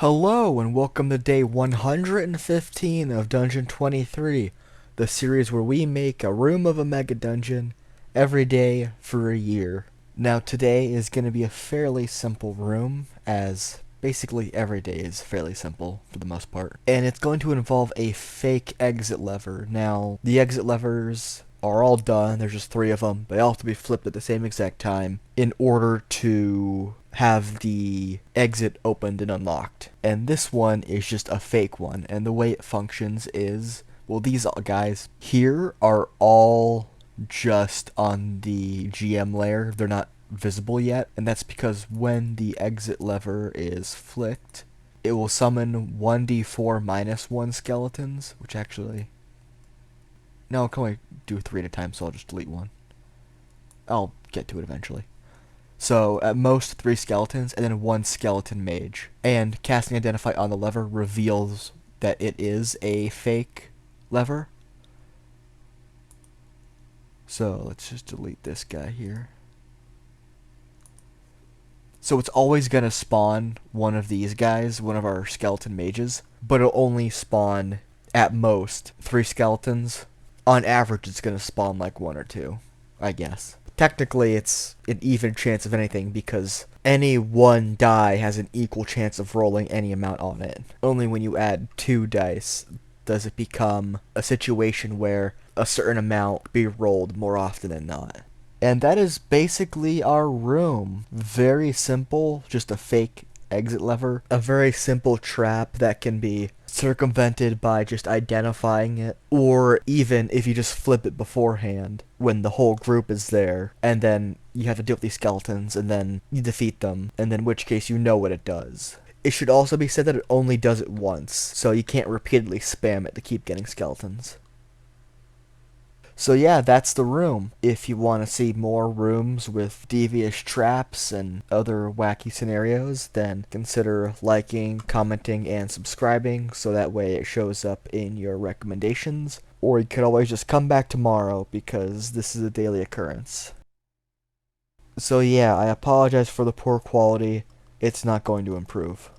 Hello and welcome to day 115 of Dungeon 23, the series where we make a room of a mega dungeon every day for a year. Now today is going to be a fairly simple room, as basically every day is fairly simple for the most part. And it's going to involve a fake exit lever. Now, the exit levers are all done, there's just 3 of them. They all have to be flipped at the same exact time in order to have the exit opened and unlocked. And this one is just a fake one, and the way it functions is, well, these guys here are all just on the GM layer. They're not visible yet, and that's because when the exit lever is flicked, it will summon 1d4 minus 1 skeletons, which actually... No, I can only do 3 at a time, so I'll just delete one. I'll get to it eventually. So, at most 3 skeletons, and then 1 skeleton mage. And casting Identify on the lever reveals that it is a fake lever. So, let's just delete this guy here. So it's always going to spawn one of these guys, one of our skeleton mages, but it'll only spawn, at most, 3 skeletons. On average, it's going to spawn like 1 or 2, I guess. Technically, it's an even chance of anything because any one die has an equal chance of rolling any amount on it. Only when you add 2 dice does it become a situation where a certain amount be rolled more often than not. And that is basically our room. Very simple, just a fake exit lever. A very simple trap that can be circumvented by just identifying it, or even if you just flip it beforehand when the whole group is there, and then you have to deal with these skeletons, and then you defeat them, and then in which case you know what it does. It should also be said that it only does it once, so you can't repeatedly spam it to keep getting skeletons. So yeah, that's the room. If you want to see more rooms with devious traps and other wacky scenarios, then consider liking, commenting, and subscribing so that way it shows up in your recommendations. Or you could always just come back tomorrow because this is a daily occurrence. So yeah, I apologize for the poor quality. It's not going to improve.